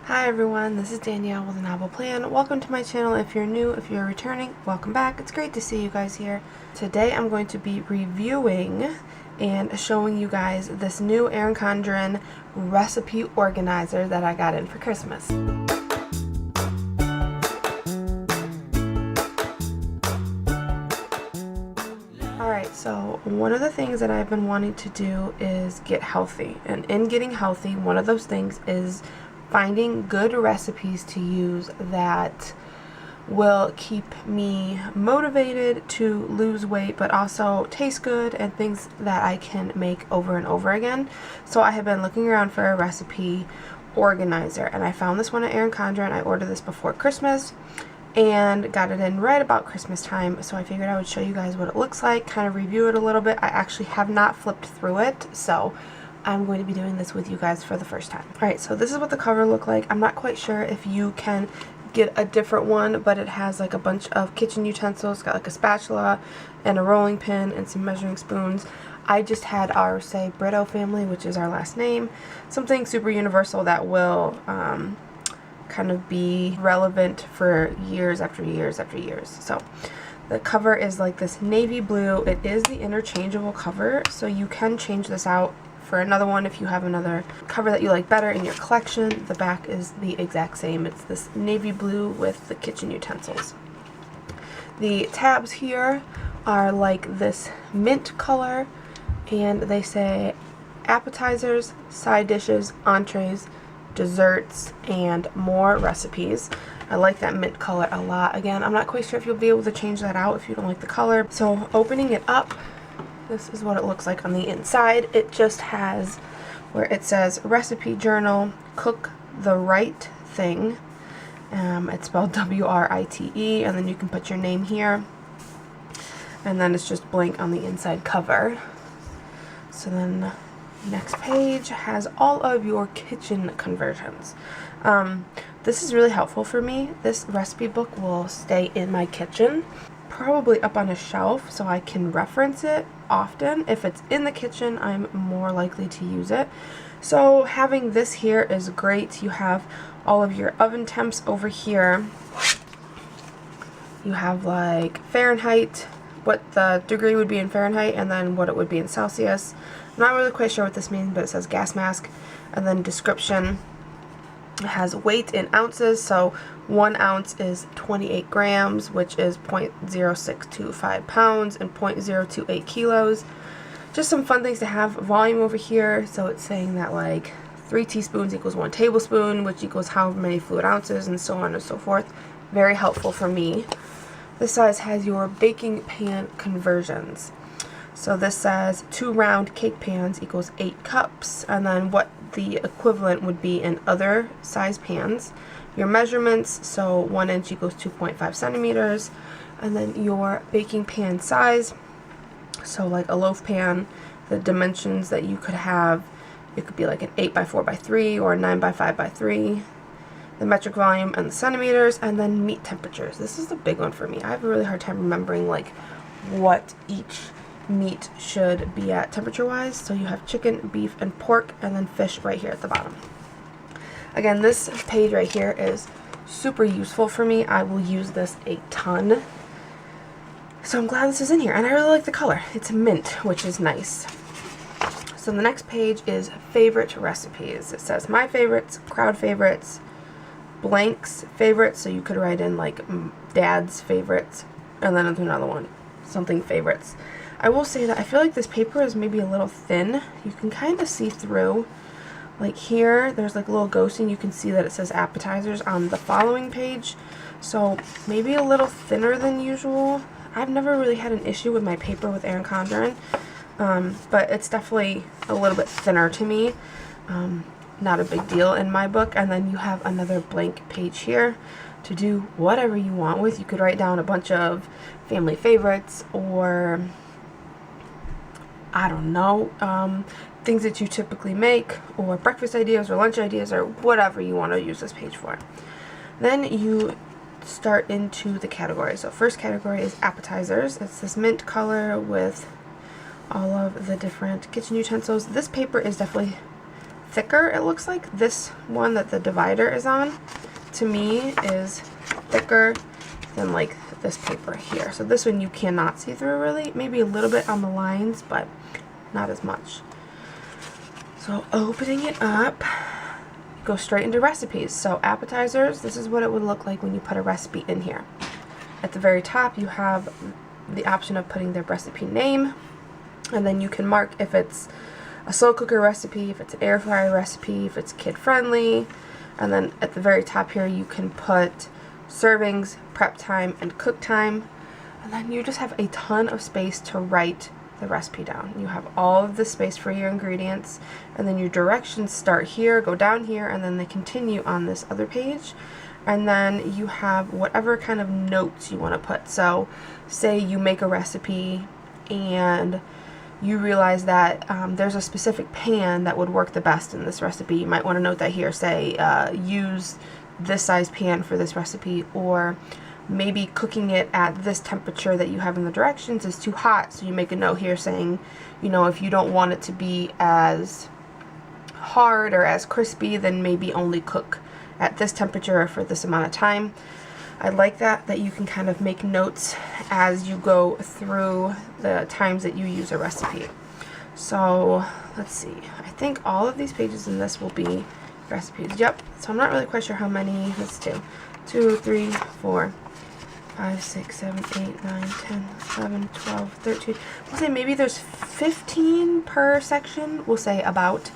Hi everyone, this is Danielle with a Novel Plan. Welcome to my channel. If you're new, if you're returning, welcome back. It's great to see you guys here. Today I'm going to be reviewing and showing you guys this new Erin Condren recipe organizer that I got in for Christmas. Alright, so one of the things that I've been wanting to do is get healthy. And in getting healthy, one of those things is finding good recipes to use that will keep me motivated to lose weight but also taste good and things that I can make over and over again. So I have been looking around for a recipe organizer and I found this one at Erin Condren. I ordered this before Christmas and got it in right about Christmas time, so I figured I would show you guys what it looks like, kind of review it a little bit. I actually have not flipped through it, so I'm going to be doing this with you guys for the first time. Alright, so this is what the cover looked like. I'm not quite sure if you can get a different one, but it has like a bunch of kitchen utensils. It's got like a spatula and a rolling pin and some measuring spoons. I just had our, say, Brito family, which is our last name. Something super universal that will kind of be relevant for years after years after years. So the cover is like this navy blue. It is the interchangeable cover, so you can change this out for another one if you have another cover that you like better in your collection. The back is the exact same. It's this navy blue with the kitchen utensils. The tabs here are like this mint color, and they say appetizers, side dishes, entrees, desserts, and more recipes. I like that mint color a lot. Again, I'm not quite sure if you'll be able to change that out if you don't like the color. So opening it up, this is what it looks like on the inside. It just has where it says recipe journal, cook the right thing. It's spelled W-R-I-T-E, and then you can put your name here. And then it's just blank on the inside cover. So then next page has all of your kitchen conversions. This is really helpful for me. This recipe book will stay in my kitchen, probably up on a shelf, so I can reference it often. If it's in the kitchen, I'm more likely to use it. So having this here is great. You have all of your oven temps over here. You have like Fahrenheit, what the degree would be in Fahrenheit, and then what it would be in Celsius. I'm not really quite sure what this means, but it says gas mask. And then description. It has weight in ounces, so 1 ounce is 28 grams, which is 0.0625 pounds and 0.028 kilos. Just some fun things to have. Volume over here, so it's saying that like 3 teaspoons equals 1 tablespoon, which equals however many fluid ounces, and so on and so forth. Very helpful for me. This size has your baking pan conversions. So this says 2 round cake pans equals 8 cups, and then what the equivalent would be in other size pans. Your measurements, so 1 inch equals 2.5 centimeters, and then your baking pan size, so like a loaf pan, the dimensions that you could have, it could be like an 8x4x3 or a 9x5x3, the metric volume and the centimeters, and then meat temperatures. This is the big one for me. I have a really hard time remembering like what each meat should be at temperature wise. So you have chicken, beef, and pork, and then fish right here at the bottom. Again, this page right here is super useful for me. I will use this a ton, so I'm glad this is in here, and I really like the color. It's mint, which is nice. So the next page is favorite recipes. It says my favorites, crowd favorites, blanks favorites, so you could write in like dad's favorites, and then another one, something favorites. I will say that I feel like this paper is maybe a little thin. You can kind of see through. Like here, there's like a little ghosting. You can see that it says appetizers on the following page. So maybe a little thinner than usual. I've never really had an issue with my paper with Erin Condren, but it's definitely a little bit thinner to me. Not a big deal in my book. And then you have another blank page here to do whatever you want with. You could write down a bunch of family favorites, or I don't know, things that you typically make, or breakfast ideas or lunch ideas, or whatever you want to use this page for. Then you start into the categories. So first category is appetizers. It's this mint color with all of the different kitchen utensils. This paper is definitely thicker, it looks like. This one that the divider is on, to me, is thicker than like this paper here. So this one you cannot see through really. Maybe a little bit on the lines, but not as much. So opening it up, go straight into recipes. So appetizers, this is what it would look like when you put a recipe in here. At the very top you have the option of putting the recipe name, and then you can mark if it's a slow cooker recipe, if it's an air fryer recipe, if it's kid friendly, and then at the very top here you can put servings, prep time, and cook time, and then you just have a ton of space to write the recipe down. You have all of the space for your ingredients, and then your directions start here, go down here, and then they continue on this other page. And then you have whatever kind of notes you want to put. So say you make a recipe and you realize that there's a specific pan that would work the best in this recipe. You might want to note that here. Say use this size pan for this recipe, or maybe cooking it at this temperature that you have in the directions is too hot, so you make a note here saying, you know, if you don't want it to be as hard or as crispy, then maybe only cook at this temperature for this amount of time. I like that you can kind of make notes as you go through the times that you use a recipe. So let's see, I think all of these pages in this will be recipes. Yep, so I'm not really quite sure how many. Let's do 2, 3, 4, 5, 6, 7, 8, 9, 10, 11, 12, 13. We'll say maybe there's 15 per section. We'll say about.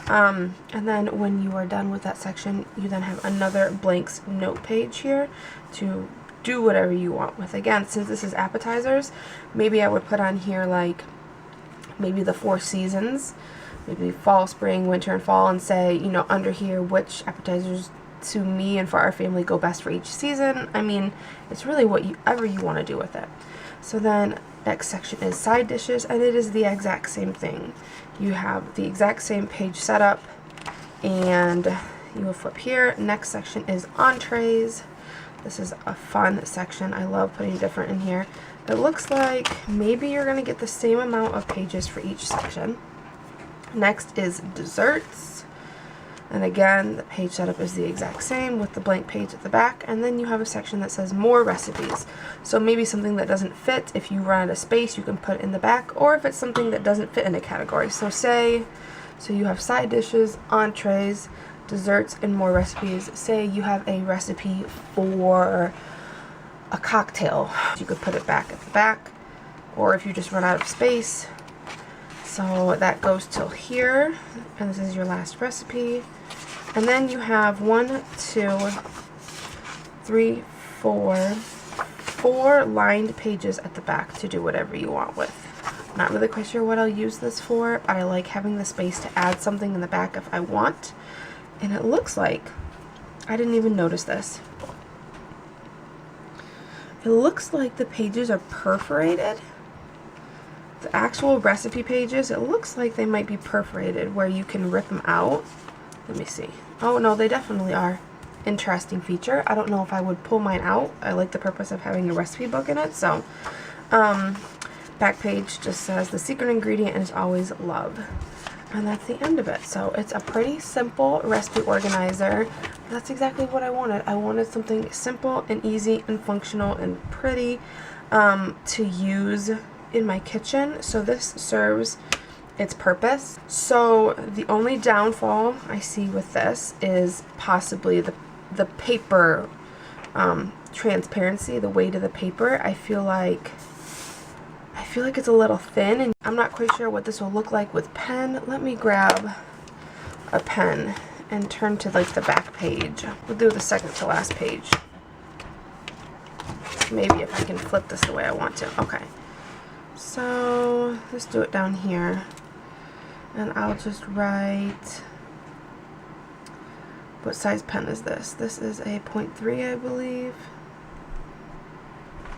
And then when you are done with that section, you then have another blank note page here to do whatever you want with. Again, since this is appetizers, maybe I would put on here like maybe the 4 seasons, maybe fall, spring, winter, and fall, and say, you know, under here which appetizers to me and for our family go best for each season. I mean, it's really whatever you want to do with it. So then next section is side dishes, and it is the exact same thing. You have the exact same page setup, and you will flip here. Next section is entrees. This is a fun section. I love putting different in here. It looks like maybe you're going to get the same amount of pages for each section. Next is desserts. And again, the page setup is the exact same with the blank page at the back. And then you have a section that says more recipes. So maybe something that doesn't fit, if you run out of space, you can put it in the back. Or if it's something that doesn't fit in a category. So you have side dishes, entrees, desserts, and more recipes. Say you have a recipe for a cocktail. You could put it back at the back. Or if you just run out of space. So that goes till here, and this is your last recipe. And then you have 1, 2, 3, 4 lined pages at the back to do whatever you want with. Not really quite sure what I'll use this for, but I like having the space to add something in the back if I want. And it looks like, I didn't even notice this. It looks like the pages are perforated. The actual recipe pages, it looks like they might be perforated where you can rip them out. Let me see. Oh no, they definitely are. Interesting feature. I don't know if I would pull mine out. I like the purpose of having a recipe book in it. So, back page just says the secret ingredient is always love. And that's the end of it. So it's a pretty simple recipe organizer. That's exactly what I wanted. I wanted something simple and easy and functional and pretty to use in my kitchen. So this serves its purpose. So the only downfall I see with this is possibly the paper transparency, the weight of the paper. I feel like it's a little thin, and I'm not quite sure what this will look like with pen. Let me grab a pen and turn to like the back page. We'll do the second to last page. Maybe if I can flip this the way I want to. Okay. So let's do it down here, and I'll just write, what size pen is this? This is a 0.3, I believe.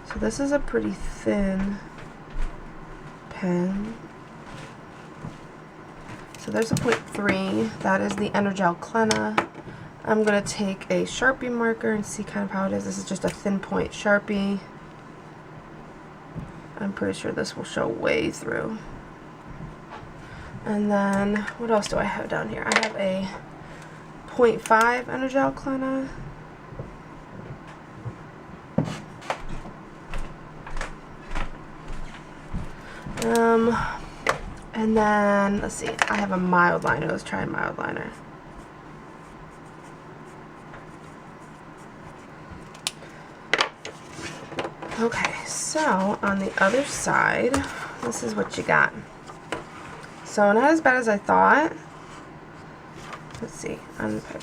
So this is a pretty thin pen. So there's a 0.3. That is the Energel Clenna. I'm going to take a Sharpie marker and see kind of how it is. This is just a thin point Sharpie. I'm pretty sure this will show way through. And then, what else do I have down here? I have a 0.5 Energel cleaner. And then, let's see, I have a mild liner. Let's try a mild liner. Okay, so on the other side, this is what you got. So not as bad as I thought. Let's see.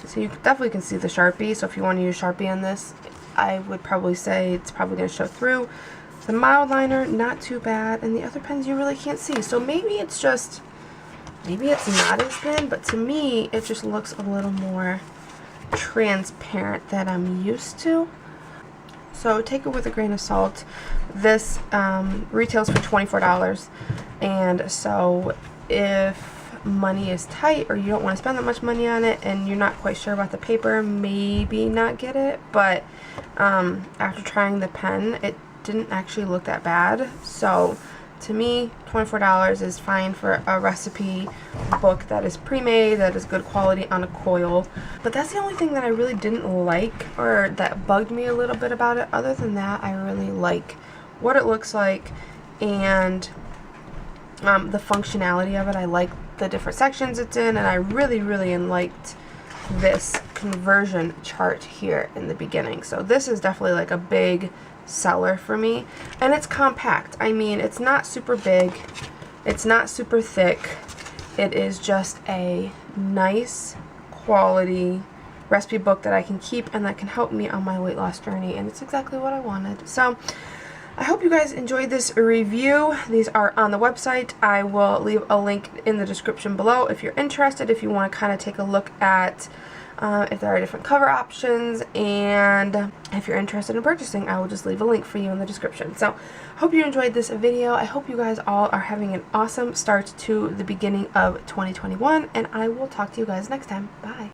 So you definitely can see the Sharpie. So if you want to use Sharpie on this, I would probably say it's probably going to show through. The mild liner, not too bad. And the other pens you really can't see. So maybe it's just, maybe it's not as thin, but to me, it just looks a little more transparent than I'm used to. So take it with a grain of salt. This retails for $24. And so if money is tight or you don't want to spend that much money on it and you're not quite sure about the paper, maybe not get it. But after trying the pen, it didn't actually look that bad. So to me, $24 is fine for a recipe book that is pre-made, that is good quality on a coil. But that's the only thing that I really didn't like, or that bugged me a little bit about it. Other than that, I really like what it looks like and the functionality of it. I like the different sections it's in, and I really liked this conversion chart here in the beginning. So this is definitely like a big seller for me, and it's compact. I mean, it's not super big, it's not super thick, it is just a nice quality recipe book that I can keep and that can help me on my weight loss journey, and it's exactly what I wanted. So I hope you guys enjoyed this review. These are on the website. I will leave a link in the description below if you're interested, if you want to kind of take a look at if there are different cover options, and if you're interested in purchasing, I will just leave a link for you in the description. So hope you enjoyed this video. I hope you guys all are having an awesome start to the beginning of 2021, and I will talk to you guys next time. Bye.